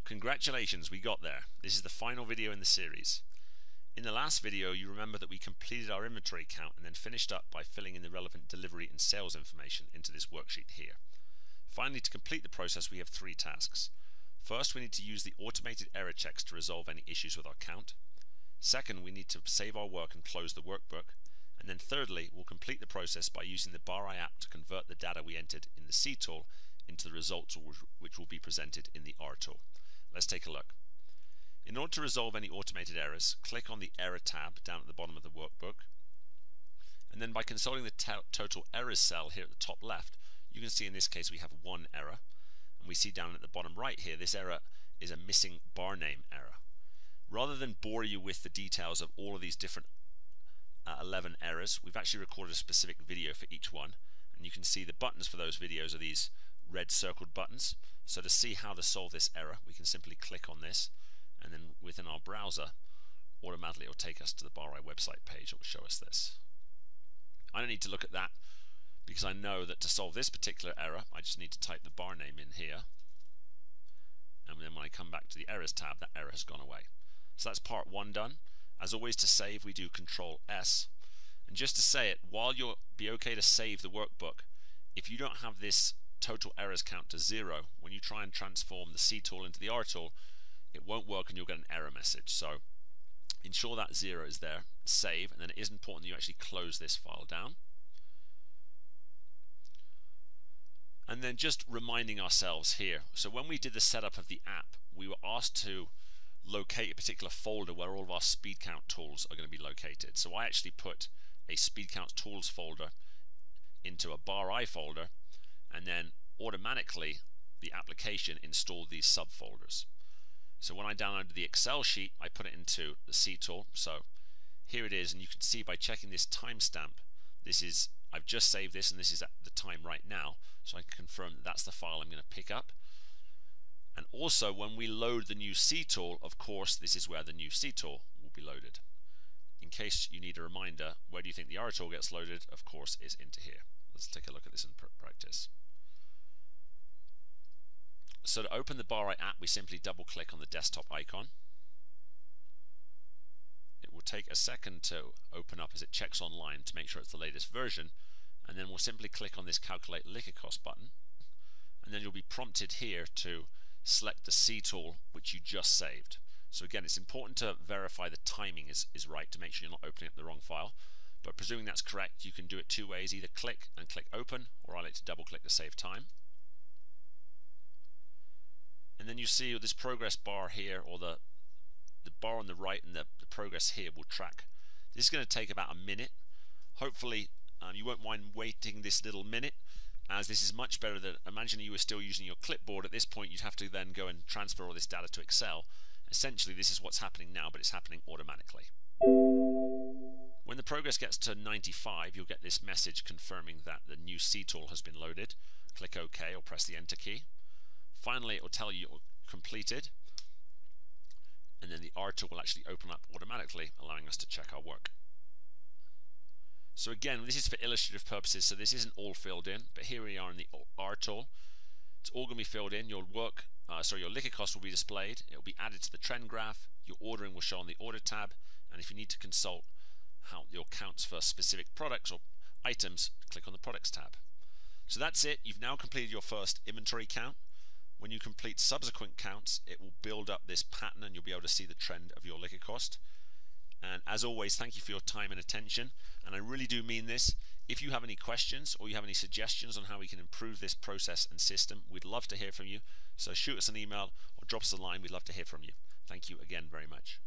Congratulations, we got there. This is the final video in the series. In the last video, you remember that we completed our inventory count and then finished up by filling in the relevant delivery and sales information into this worksheet here. Finally, to complete the process, we have three tasks. First, we need to use the automated error checks to resolve any issues with our count. Second, we need to save our work and close the workbook. And then thirdly, we'll complete the process by using the BarEye app to convert the data we entered in the C tool into the results which will be presented in the R tool. Let's take a look. In order to resolve any automated errors, click on the Error tab down at the bottom of the workbook. And then by consulting the Total Errors cell here at the top left, you can see in this case we have one error. And we see down at the bottom right here, this error is a missing bar name error. Rather than bore you with the details of all of these different 11 errors, we've actually recorded a specific video for each one. And you can see the buttons for those videos are these red circled buttons. So to see how to solve this error, we can simply click on this, and then within our browser, automatically it will take us to the BarEye website page. It will show us this. I don't need to look at that because I know that to solve this particular error, I just need to type the bar name in here, and then when I come back to the Errors tab, that error has gone away. So that's part one done. As always, to save, we do Control S. And just to say it, while you'll be okay to save the workbook, if you don't have this total errors count to 0, when you try and transform the C tool into the R tool, it won't work and you'll get an error message. So ensure that 0 is there, save, and then it is important that you actually close this file down. And then just reminding ourselves here, so when we did the setup of the app, we were asked to locate a particular folder where all of our speed count tools are going to be located. So I actually put a speed count tools folder into a BarEye folder, and then automatically the application installed these subfolders. So when I downloaded the Excel sheet, I put it into the C tool. So here it is, and you can see by checking this timestamp, I've just saved this, and this is at the time right now, so I can confirm that that's the file I'm going to pick up. And also, when we load the new C tool, of course, this is where the new C tool will be loaded. In case you need a reminder, where do you think the R tool gets loaded? Of course, is into here. Let's take a look at this in practice. So to open the BarEye app, we simply double click on the desktop icon. It will take a second to open up as it checks online to make sure it's the latest version, and then we'll simply click on this Calculate Liquor Cost button, and then you'll be prompted here to select the C tool which you just saved. So again, it's important to verify the timing is right to make sure you're not opening up the wrong file, but presuming that's correct, you can do it two ways: either click and click open, or I like to double click to save time. And then you see this progress bar here, or the bar on the right, and the progress here will track. This is going to take about a minute. Hopefully you won't mind waiting this little minute, as this is much better than, imagine you were still using your clipboard. At this point you'd have to then go and transfer all this data to Excel. Essentially this is what's happening now, but it's happening automatically. When the progress gets to 95, you'll get this message confirming that the new C tool has been loaded. Click OK or press the Enter key. Finally, it will tell you you're completed, and then the R tool will actually open up automatically, allowing us to check our work. So again, this is for illustrative purposes, so this isn't all filled in, but here we are in the R tool. It's all going to be filled in. Your liquor cost will be displayed. It will be added to the trend graph. Your ordering will show on the Order tab, and if you need to consult your counts for specific products or items, click on the Products tab. So that's it. You've now completed your first inventory count. When you complete subsequent counts, it will build up this pattern and you'll be able to see the trend of your liquor cost. And as always, thank you for your time and attention, and I really do mean this. If you have any questions or you have any suggestions on how we can improve this process and system, we'd love to hear from you. So shoot us an email or drop us a line. We'd love to hear from you. Thank you again very much.